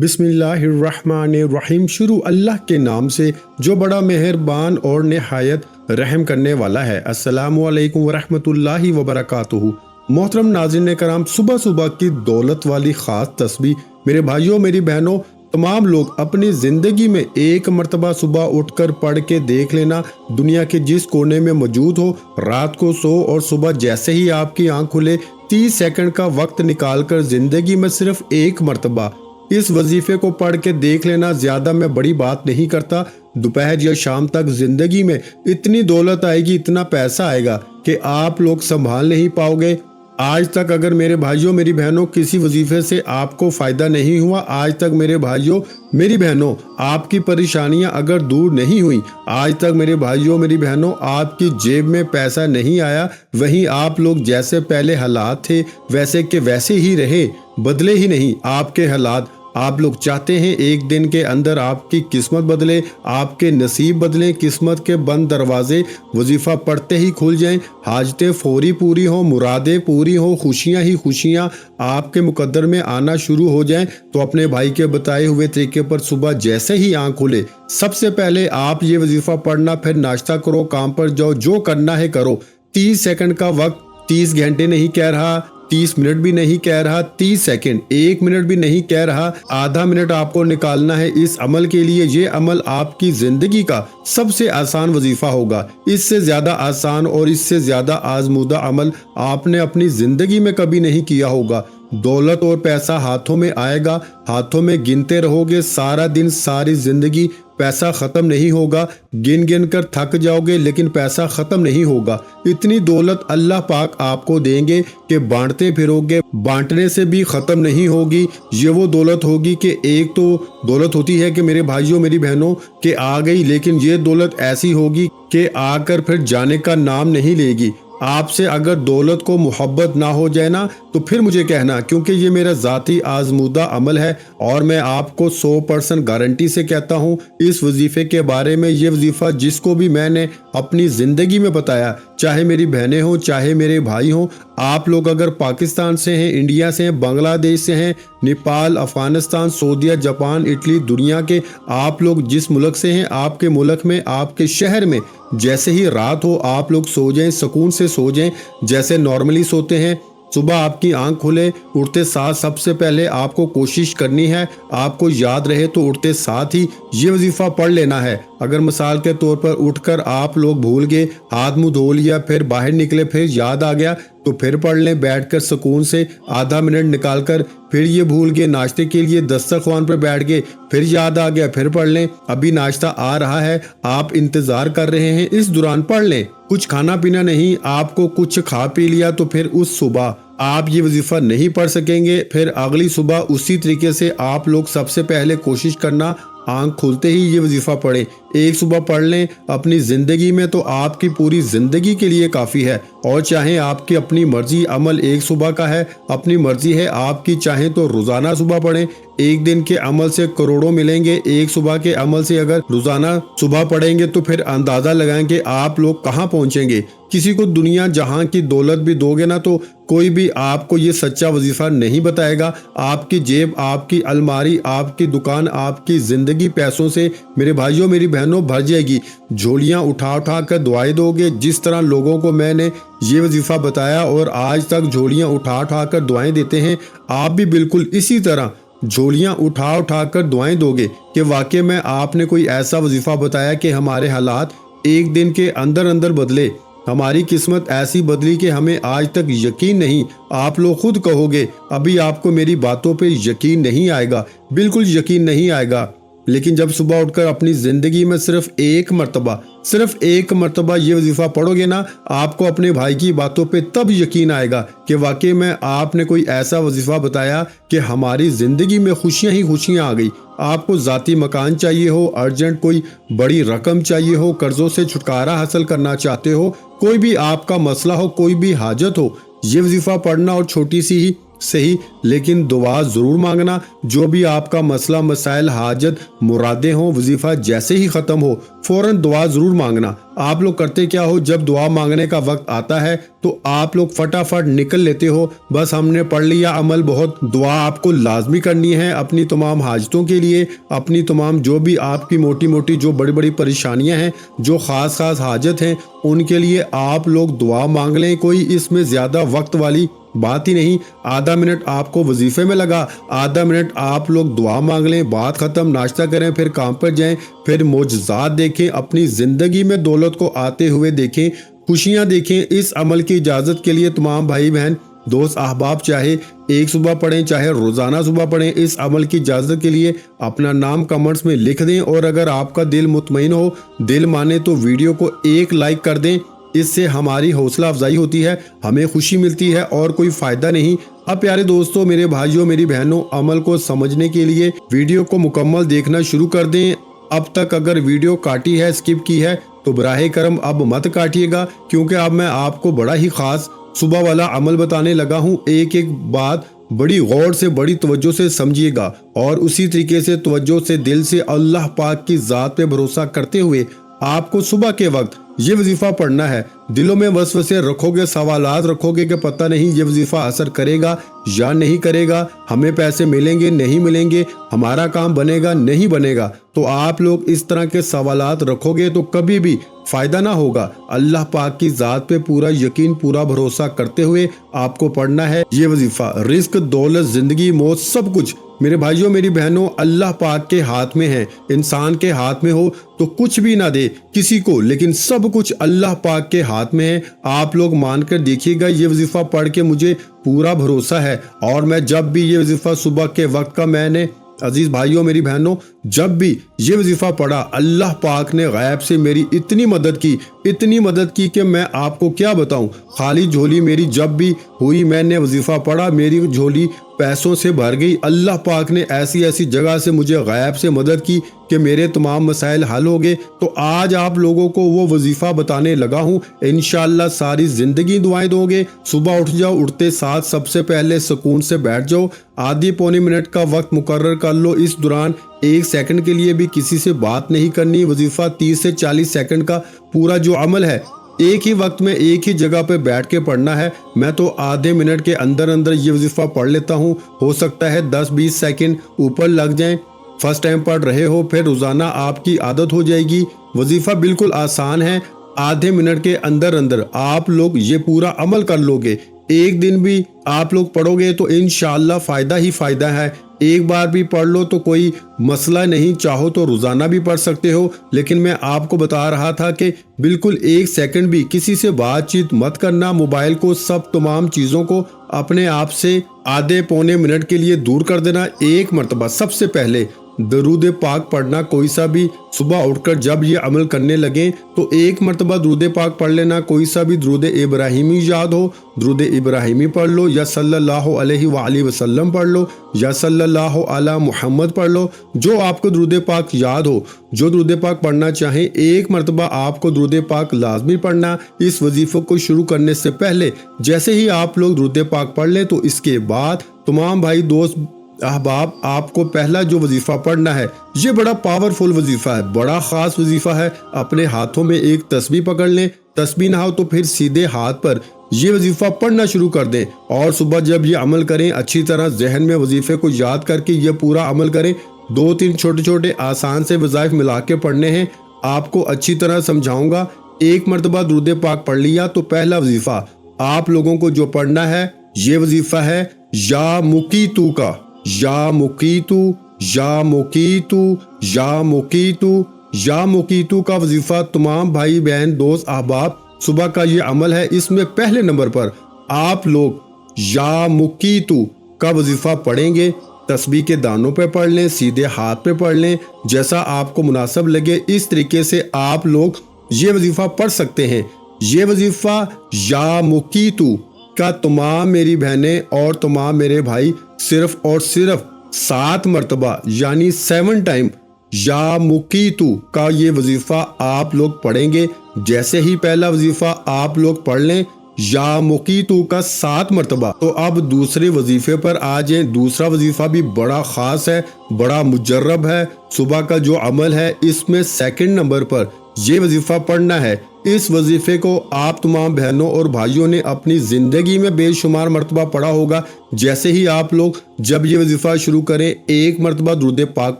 बिस्मिल्लाहिर्रहमानिर्रहीम। शुरू अल्लाह के नाम से जो बड़ा मेहरबान और निहायत रहम करने वाला है। अस्सलामु अलैकुम वरहमतुल्लाहि वबरकातुहू। मोहतरम नाज़रीन कराम, सुबह सुबह की दौलत वाली ख़ास तस्बीह मेरे भाइयों मेरी बहनों, तमाम लोग अपनी ज़िंदगी में एक मरतबा सुबह उठकर पढ़ के देख लेना। दुनिया के जिस कोने में मौजूद हो, रात को सो और सुबह जैसे ही आपकी आंख खुले 30 सेकंड का वक्त निकालकर ज़िंदगी में सिर्फ एक मरतबा इस वजीफे को पढ़ के देख लेना। ज़्यादा मैं बड़ी बात नहीं करता। दोपहर या शाम तक ज़िंदगी में इतनी दौलत आएगी, इतना पैसा आएगा कि आप लोग संभाल नहीं पाओगे। आज तक अगर मेरे भाइयों मेरी बहनों किसी वजीफे से आपको फ़ायदा नहीं हुआ, आज तक मेरे भाइयों मेरी बहनों आपकी परेशानियां अगर दूर नहीं हुई, आज तक मेरे भाइयों मेरी बहनों आपकी जेब में पैसा नहीं आया, वहीं आप लोग जैसे पहले हालात थे वैसे के वैसे ही रहे, बदले ही नहीं आपके हालात। आप लोग चाहते हैं एक दिन के अंदर आपकी किस्मत बदले, आपके नसीब बदले, किस्मत के बंद दरवाजे वजीफ़ा पढ़ते ही खुल जाएं, हाजतें फौरी पूरी हों, मुरादें पूरी हों, खुशियां ही खुशियां आपके मुकद्दर में आना शुरू हो जाएं। तो अपने भाई के बताए हुए तरीके पर सुबह जैसे ही आंख खुले सबसे पहले आप ये वजीफ़ा पढ़ना, फिर नाश्ता करो, काम पर जाओ, जो करना है करो। 30 सेकंड का वक्त, 30 घंटे नहीं कह रहा, 30 मिनट भी नहीं कह रहा, 30 सेकंड, 1 मिनट भी नहीं कह रहा, आधा मिनट आपको निकालना है इस अमल के लिए। ये अमल आपकी जिंदगी का सबसे आसान वजीफा होगा। इससे ज्यादा आसान और इससे ज्यादा आजमूदा अमल आपने अपनी जिंदगी में कभी नहीं किया होगा। दौलत और पैसा हाथों में आएगा, हाथों में गिनते रहोगे सारा दिन सारी जिंदगी, पैसा खत्म नहीं होगा। गिन गिन कर थक जाओगे लेकिन पैसा खत्म नहीं होगा। इतनी दौलत अल्लाह पाक आपको देंगे कि बांटते फिरोगे, बांटने से भी खत्म नहीं होगी। ये वो दौलत होगी कि एक तो दौलत होती है कि मेरे भाइयों मेरी बहनों के आ गई, लेकिन ये दौलत ऐसी होगी कि आकर फिर जाने का नाम नहीं लेगी। आपसे अगर दौलत को मोहब्बत ना हो जाए ना तो फिर मुझे कहना, क्योंकि ये मेरा ज़ाती आजमूदा अमल है और मैं आपको 100% गारंटी से कहता हूँ इस वजीफ़े के बारे में। ये वजीफ़ा जिसको भी मैंने अपनी ज़िंदगी में बताया, चाहे मेरी बहनें हों चाहे मेरे भाई हों, आप लोग अगर पाकिस्तान से हैं, इंडिया से हैं, बांग्लादेश से हैं, नेपाल, अफगानिस्तान, सऊदीया, जापान, इटली, दुनिया के आप लोग जिस मुल्क से हैं, आपके मुल्क में आपके शहर में जैसे ही रात हो आप लोग सो जाएं, सुकून से सो जाएं जैसे नॉर्मली सोते हैं। सुबह आपकी आंख खुले, उठते साथ सबसे पहले आपको कोशिश करनी है, आपको याद रहे तो उठते साथ ही ये वजीफ़ा पढ़ लेना है। अगर मिसाल के तौर पर उठकर आप लोग भूल गए, हाथ मुंह धो लिया, फिर बाहर निकले, फिर याद आ गया तो फिर पढ़ लें बैठकर सुकून से आधा मिनट निकालकर। फिर ये भूल गए, नाश्ते के लिए दस्तरख्वान पर बैठ गए, फिर याद आ गया, फिर पढ़ लें। अभी नाश्ता आ रहा है, आप इंतज़ार कर रहे हैं, इस दौरान पढ़ लें। कुछ खाना पीना नहीं, आपको कुछ खा पी लिया तो फिर उस सुबह आप ये वजीफ़ा नहीं पढ़ सकेंगे। फिर अगली सुबह उसी तरीके से आप लोग सबसे पहले कोशिश करना आंख खुलते ही ये वजीफ़ा पढ़ें। एक सुबह पढ़ लें अपनी ज़िंदगी में तो आपकी पूरी ज़िंदगी के लिए काफ़ी है। और चाहे आपकी अपनी मर्जी, अमल एक सुबह का है, अपनी मर्जी है आपकी, चाहें तो रोज़ाना सुबह पढ़ें। एक दिन के अमल से करोड़ों मिलेंगे, एक सुबह के अमल से अगर रोज़ाना सुबह पढ़ेंगे तो फिर अंदाज़ा लगाएं कि आप लोग कहाँ पहुँचेंगे। किसी को दुनिया जहां की दौलत भी दोगे ना तो कोई भी आपको ये सच्चा वजीफ़ा नहीं बताएगा। आपकी जेब, आपकी अलमारी, आपकी दुकान, आपकी ज़िंदगी पैसों से मेरे भाइयों मेरी बहनों भर जाएगी। झोलियाँ उठा उठा कर दुआएं दोगे। जिस तरह लोगों को मैंने ये वजीफ़ा बताया और आज तक झोलियाँ उठा उठा कर दुआएं देते हैं, आप भी बिल्कुल इसी तरह झोलियाँ उठा उठा कर दुआएं दोगे कि वाकई में आपने कोई ऐसा वजीफ़ा बताया कि हमारे हालात एक दिन के अंदर अंदर बदले, हमारी किस्मत ऐसी बदली कि हमें आज तक यकीन नहीं। आप लोग खुद कहोगे अभी आपको मेरी बातों पे यकीन नहीं आएगा, बिल्कुल यकीन नहीं आएगा। लेकिन जब सुबह उठकर अपनी ज़िंदगी में सिर्फ एक मरतबा ये वजीफ़ा पढ़ोगे ना, आपको अपने भाई की बातों पे तब यकीन आएगा कि वाकई में आपने कोई ऐसा वजीफ़ा बताया कि हमारी ज़िंदगी में खुशियाँ ही खुशियाँ आ गई। आपको ज़ाती मकान चाहिए हो, अर्जेंट कोई बड़ी रकम चाहिए हो, कर्ज़ों से छुटकारा हासिल करना चाहते हो, कोई भी आपका मसला हो, कोई भी हाजत हो, ये वजीफ़ा पढ़ना और छोटी सी ही सही, लेकिन दुआ ज़रूर मांगना। जो भी आपका मसला मसाइल हाजत मुरादें हो, वजीफ़ा जैसे ही ख़त्म हो फ़ौरन दुआ ज़रूर मांगना। आप लोग करते क्या हो, जब दुआ मांगने का वक्त आता है तो आप लोग फटाफट निकल लेते हो, बस हमने पढ़ लिया अमल बहुत। दुआ आपको लाजमी करनी है अपनी तमाम हाजतों के लिए, अपनी तमाम जो भी आपकी मोटी मोटी जो बड़ी बड़ी परेशानियां हैं, जो ख़ास ख़ास हाजत हैं, उनके लिए आप लोग दुआ मांग लें। कोई इसमें ज़्यादा वक्त वाली बात ही नहीं। आधा मिनट आपको वजीफे में लगा, आधा मिनट आप लोग दुआ मांग लें, बात ख़त्म, नाश्ता करें, फिर काम पर जाएं, फिर मोजज़ात देखें, अपनी ज़िंदगी में दौलत को आते हुए देखें, खुशियां देखें। इस अमल की इजाज़त के लिए तमाम भाई बहन दोस्त अहबाब चाहे एक सुबह पढ़ें चाहे रोज़ाना सुबह पढ़ें, इस अमल की इजाज़त के लिए अपना नाम कमेंट्स में लिख दें। और अगर आपका दिल मुतमईन हो, दिल माने, तो वीडियो को एक लाइक कर दें। इससे हमारी हौसला अफजाई होती है, हमें खुशी मिलती है और कोई फ़ायदा नहीं। अब प्यारे दोस्तों, मेरे भाइयों, मेरी बहनों, अमल को समझने के लिए वीडियो को मुकम्मल देखना शुरू कर दें। अब तक अगर वीडियो काटी है, स्किप की है, तो बराहे करम अब मत काटिएगा, क्योंकि अब मैं आपको बड़ा ही ख़ास सुबह वाला अमल बताने लगा हूँ। एक एक बात बड़ी गौर से, बड़ी तवज्जो से समझिएगा और उसी तरीके से तवज्जो से, दिल से अल्लाह पाक की ज़ात पे भरोसा करते हुए आपको सुबह के वक्त ये वजीफ़ा पढ़ना है। दिलों में वसवसे रखोगे, सवालात रखोगे कि पता नहीं ये वजीफ़ा असर करेगा या नहीं करेगा, हमें पैसे मिलेंगे नहीं मिलेंगे, हमारा काम बनेगा नहीं बनेगा, तो आप लोग इस तरह के सवालात रखोगे तो कभी भी फ़ायदा ना होगा। अल्लाह पाक की ज़ात पे पूरा यकीन, पूरा भरोसा करते हुए आपको पढ़ना है ये वजीफ़ा। रिस्क, दौलत, ज़िंदगी, मौत, सब कुछ मेरे भाइयों, मेरी बहनों, अल्लाह पाक के हाथ में है। इंसान के हाथ में हो तो कुछ भी ना दे किसी को, लेकिन सब कुछ अल्लाह पाक के हाथ में है। आप लोग मानकर देखिएगा, ये वजीफ़ा पढ़ के मुझे पूरा भरोसा है। और मैं जब भी ये वजीफ़ा सुबह के वक्त का, मैंने अजीज भाइयों, मेरी बहनों, जब भी ये वजीफ़ा पढ़ा, अल्लाह पाक ने गैब से मेरी इतनी मदद की, इतनी मदद की कि मैं आपको क्या बताऊं। खाली झोली मेरी जब भी हुई, मैंने वजीफ़ा पढ़ा, मेरी झोली पैसों से भर गई। अल्लाह पाक ने ऐसी ऐसी जगह से मुझे गैब से मदद की कि मेरे तमाम मसाइल हल हो गए। तो आज आप लोगों को वो वजीफ़ा बताने लगा हूँ। इंशाअल्लाह सारी ज़िंदगी दुआएं दोगे। सुबह उठ जाओ, उठते साथ सबसे पहले सुकून से बैठ जाओ, आधी पौने मिनट का वक्त मुकर्रर कर लो। इस दौरान एक सेकंड के लिए भी किसी से बात नहीं करनी। वजीफ़ा 30 से 40 सेकंड का पूरा जो अमल है, एक ही वक्त में एक ही जगह पे बैठ के पढ़ना है। मैं तो आधे मिनट के अंदर अंदर ये वजीफ़ा पढ़ लेता हूँ। हो सकता है 10-20 सेकंड ऊपर लग जाएं। फर्स्ट टाइम पढ़ रहे हो, फिर रोज़ाना आपकी आदत हो जाएगी। वजीफ़ा बिल्कुल आसान है, आधे मिनट के अंदर अंदर आप लोग ये पूरा अमल कर लोगे। एक दिन भी आप लोग पढ़ोगे तो इंशाअल्लाह फ़ायदा ही फ़ायदा है। एक बार भी पढ़ लो तो कोई मसला नहीं, चाहो तो रोज़ाना भी पढ़ सकते हो। लेकिन मैं आपको बता रहा था कि बिल्कुल एक सेकंड भी किसी से बातचीत मत करना। मोबाइल को, सब तमाम चीज़ों को अपने आप से आधे पौने मिनट के लिए दूर कर देना। एक मरतबा सबसे पहले दरूद पाक पढ़ना। कोई सा भी सुबह उठकर जब ये अमल करने लगे तो एक मरतबा दरूद पाक पढ़ लेना। कोई सा भी दरूद इब्राहिमी याद हो, दरूद इब्राहिमी पढ़ लो, या सल्लल्लाहु अलैहि वसल्लम पढ़ लो, या सल्लल्लाहु अला मुहम्मद पढ़ लो। जो आपको दरूद पाक याद हो, जो दरूद पाक पढ़ना चाहें, एक मरतबा आपको दरूद पाक लाजमी पढ़ना। इस वजीफे को शुरू करने से पहले जैसे ही आप लोग दरूद पाक पढ़ लें तो इसके बाद तमाम भाई दोस्त अहबाब, आपको पहला जो वजीफ़ा पढ़ना है, ये बड़ा पावरफुल वजीफ़ा है, बड़ा ख़ास वजीफ़ा है। अपने हाथों में एक तस्बीह पकड़ लें, तस्बीह ना हो तो फिर सीधे हाथ पर ये वजीफ़ा पढ़ना शुरू कर दें। और सुबह जब ये अमल करें, अच्छी तरह जहन में वजीफ़े को याद करके ये पूरा अमल करें। 2-3 छोटे छोटे आसान से वज़ाइफ मिला के पढ़ने हैं। आपको अच्छी तरह समझाऊंगा। एक मरतबा दुरूद पाक पढ़ लिया तो पहला वजीफ़ा आप लोगों को जो पढ़ना है, ये वजीफ़ा है या मुकीतू का। या मुकीतू, या मुकीतू, या मुकीतू, या मुकीतू का वजीफ़ा तमाम भाई बहन दोस्त अहबाब, सुबह का ये अमल है। इसमें पहले नंबर पर आप लोग या मुकीतू का वजीफ़ा पढ़ेंगे। तस्बीह के दानों पे पढ़ लें, सीधे हाथ पे पढ़ लें, जैसा आपको मुनासिब लगे। इस तरीके से आप लोग ये वजीफ़ा पढ़ सकते हैं। ये वजीफ़ा या मुकीतू का तमाम मेरी बहनें और तमाम मेरे भाई सिर्फ और सिर्फ 7 मरतबा यानी 7 टाइम या मुकीतू का ये वजीफ़ा आप लोग पढ़ेंगे। जैसे ही पहला वजीफ़ा आप लोग पढ़ लें, या मुकीतू का 7 मरतबा। तो अब दूसरे वजीफे पर आ जाए। दूसरा वजीफा भी बड़ा खास है, बड़ा मुजर्रब है। सुबह का जो अमल है इसमें सेकंड नंबर पर ये वजीफा पढ़ना है। इस वजीफे को आप तमाम बहनों और भाइयों ने अपनी जिंदगी में बेशुमार मरतबा पढ़ा होगा। जैसे ही आप लोग जब ये वजीफा शुरू करें, 1 मरतबा दुरूद पाक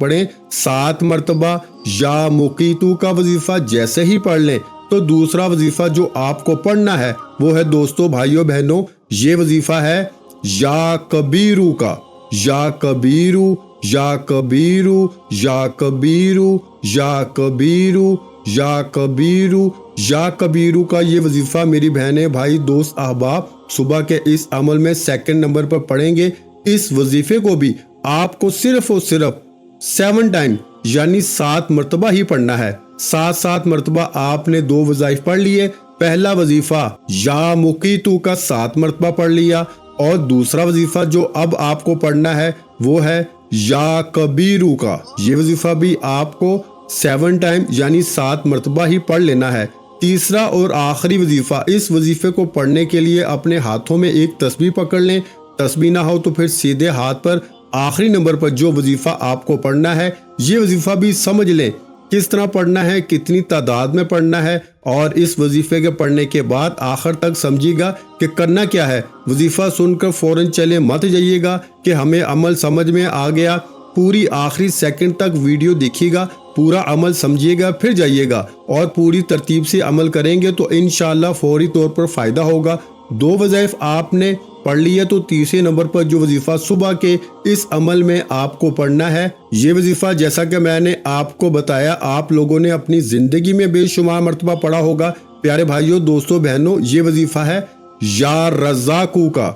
पढ़ें, 7 मरतबा या मुकीतू का वजीफा जैसे ही पढ़ लें तो दूसरा वजीफा जो आपको पढ़ना है वो है दोस्तों भाइयों बहनों, ये वजीफा है या कबीरू का। या कबीरू, या कबीरू, या कबीरू, या कबीरू, या कबीरू, या कबीरू का ये वजीफा मेरी बहनें भाई दोस्त अहबाब सुबह के इस अमल में सेकंड नंबर पर पढ़ेंगे। इस वजीफे को भी आपको सिर्फ और सिर्फ 7 टाइम यानी 7 मरतबा ही पढ़ना है। 7 मरतबा आपने 2 वज़ाइफ पढ़ लिए। पहला वजीफा या मुकीतू का 7 मरतबा पढ़ लिया और दूसरा वजीफा जो अब आपको पढ़ना है वो है या कबीरू का। ये वजीफा भी आपको 7 टाइम यानी 7 मरतबा ही पढ़ लेना है। तीसरा और आखिरी वजीफा, इस वजीफे को पढ़ने के लिए अपने हाथों में एक तस्बीह पकड़ लें। तस्बीह ना हो तो फिर सीधे हाथ पर आखिरी नंबर पर जो वजीफा आपको पढ़ना है ये वजीफा भी समझ लें किस तरह पढ़ना है, कितनी तादाद में पढ़ना है। और इस वजीफे के पढ़ने के बाद आखिर तक समझिएगा कि करना क्या है। वजीफा सुनकर फौरन चले मत जाइएगा कि हमें अमल समझ में आ गया। पूरी आखिरी सेकंड तक वीडियो देखिएगा, पूरा अमल समझिएगा, फिर जाइएगा और पूरी तरतीब से अमल करेंगे तो इंशाअल्लाह फौरी तौर पर फ़ायदा होगा। 2 वज़ाइफ आपने पढ़ लिया तो तीसरे नंबर पर जो वजीफा सुबह के इस अमल में आपको पढ़ना है, ये वजीफा जैसा कि मैंने आपको बताया आप लोगों ने अपनी ज़िंदगी में बेशुमार मरतबा पढ़ा होगा। प्यारे भाइयों दोस्तों बहनों, ये वजीफा है या रज़ाकू का।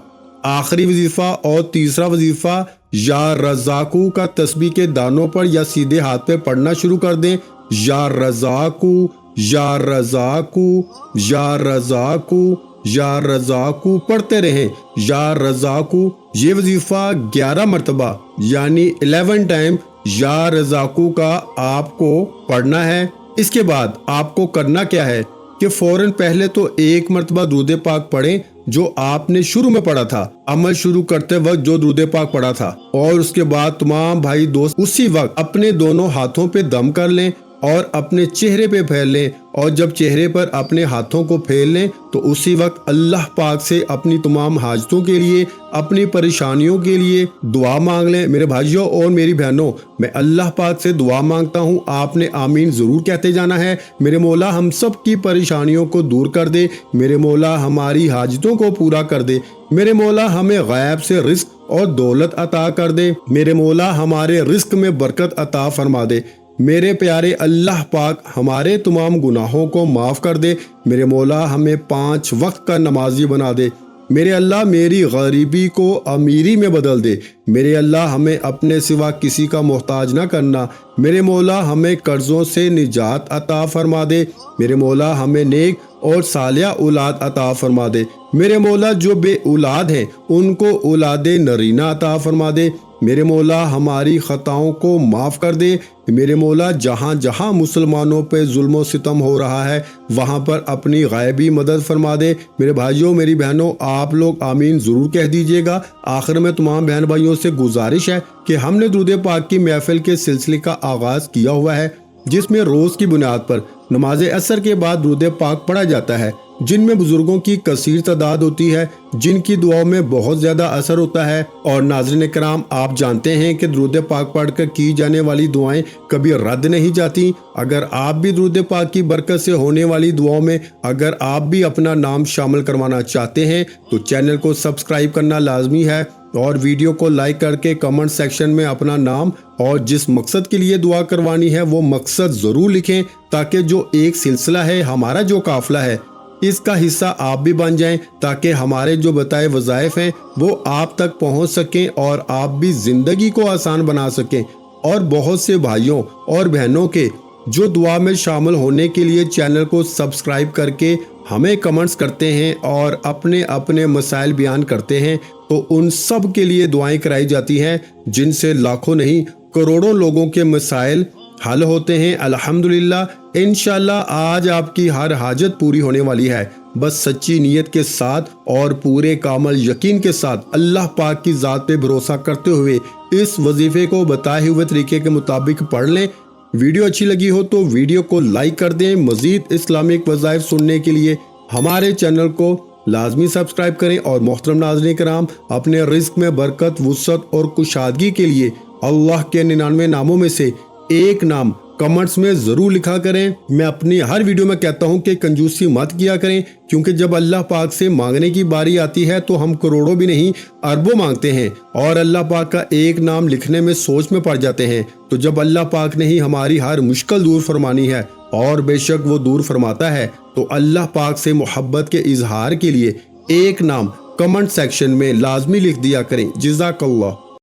आखिरी वजीफा और तीसरा वजीफा या रज़ाकू का तस्बीह के दानों पर या सीधे हाथ पे पढ़ना शुरू कर दें। या रज़ाकू, या रज़ाकू, या रज़ाकू, या रज़ाकू पढ़ते रहें। या रज़ाकू ये वजीफा 11 मरतबा यानी 11 टाइम या रज़ाकू का आपको पढ़ना है। इसके बाद आपको करना क्या है कि फौरन पहले तो 1 मरतबा दुरूद पाक पढ़ें जो आपने शुरू में पढ़ा था, अमल शुरू करते वक्त जो दुरूद पाक पढ़ा था। और उसके बाद तमाम भाई दोस्त उसी वक्त अपने दोनों हाथों पे दम कर लें और अपने चेहरे पे फेर लें। और जब चेहरे पर अपने हाथों को फेर लें तो उसी वक्त अल्लाह पाक से अपनी तमाम हाजतों के लिए, अपनी परेशानियों के लिए दुआ मांग लें। मेरे भाइयों और मेरी बहनों, मैं अल्लाह पाक से दुआ मांगता हूँ, आपने आमीन ज़रूर कहते जाना है। मेरे मौला हम सब की परेशानियों को दूर कर दे, मेरे मौला हमारी हाजतों को पूरा कर दे, मेरे मौला हमें गैब से रिस्क और दौलत अता कर दे, मेरे मौला हमारे रिस्क में बरकत अता फरमा दे। मेरे प्यारे अल्लाह पाक हमारे तमाम गुनाहों को माफ़ कर दे, मेरे मौला हमें 5 वक्त का नमाजी बना दे, मेरे अल्लाह मेरी गरीबी को अमीरी में बदल दे, मेरे अल्लाह हमें अपने सिवा किसी का मोहताज ना करना, मेरे मौला हमें कर्ज़ों से निजात अता फरमा दे, मेरे मौला हमें नेक और सालिया औलाद अता फरमा दे, मेरे मौला जो बे औलाद हैं उनको औलादे नरीना अता फरमा दे, मेरे मौला हमारी ख़ताओं को माफ़ कर दे, मेरे मौला जहाँ जहाँ मुसलमानों पे जुल्म व सितम हो रहा है वहाँ पर अपनी गायबी मदद फरमा दे। मेरे भाइयों मेरी बहनों, आप लोग आमीन ज़रूर कह दीजिएगा। आखिर में तमाम बहन भाइयों से गुजारिश है कि हमने दुरूद पाक की महफिल के सिलसिले का आगाज़ किया हुआ है जिसमें रोज़ की बुनियाद पर नमाज असर के बाद दुरूद पाक पढ़ा जाता है, जिनमें बुजुर्गों की कसीर तादाद होती है, जिनकी दुआओं में बहुत ज़्यादा असर होता है। और नाज़रीन कराम, आप जानते हैं कि दुरूद पाक पढ़कर की जाने वाली दुआएं कभी रद्द नहीं जाती। अगर आप भी दुरूद पाक की बरकत से होने वाली दुआओं में अगर आप भी अपना नाम शामिल करवाना चाहते हैं तो चैनल को सब्सक्राइब करना लाजमी है और वीडियो को लाइक करके कमेंट सेक्शन में अपना नाम और जिस मकसद के लिए दुआ करवानी है वो मकसद ज़रूर लिखें, ताकि जो एक सिलसिला है, हमारा जो काफिला है, इसका हिस्सा आप भी बन जाएं, ताकि हमारे जो बताए वज़ाइफ हैं वो आप तक पहुंच सकें और आप भी ज़िंदगी को आसान बना सकें। और बहुत से भाइयों और बहनों के जो दुआ में शामिल होने के लिए चैनल को सब्सक्राइब करके हमें कमेंट्स करते हैं और अपने अपने मसाइल बयान करते हैं, तो उन सब के लिए दुआएं कराई जाती हैं, जिनसे लाखों नहीं करोड़ों लोगों के मसाइल हल होते हैं। अल्हम्दुलिल्लाह, इंशाल्लाह आज आपकी हर हाजत पूरी होने वाली है। بس سچی نیت کے ساتھ اور پورے کامل یقین کے ساتھ اللہ پاک کی ذات پہ بھروسہ کرتے ہوئے اس وظیفے کو بتائے ہوئے طریقے کے مطابق پڑھ لیں۔ ویڈیو اچھی لگی ہو تو ویڈیو کو لائک کر دیں۔ مزید اسلامک وظائف سننے کے لیے ہمارے چینل کو لازمی سبسکرائب کریں، اور محترم ناظرین کرام، اپنے رزق میں برکت، وسعت اور کشادگی کے لیے اللہ کے 99 ناموں میں سے ایک نام کمنٹس میں ضرور لکھا کریں۔ میں اپنی ہر ویڈیو میں کہتا ہوں کہ کنجوسی مت کیا کریں، کیونکہ جب اللہ پاک سے مانگنے کی باری آتی ہے تو ہم کروڑوں بھی نہیں اربوں مانگتے ہیں، اور اللہ پاک کا ایک نام لکھنے میں سوچ میں پڑ جاتے ہیں۔ تو جب اللہ پاک نے ہی ہماری ہر مشکل دور فرمانی ہے، اور بے شک وہ دور فرماتا ہے، تو اللہ پاک سے محبت کے اظہار کے لیے ایک نام کمنٹ سیکشن میں لازمی لکھ دیا کریں۔ جزاک اللہ۔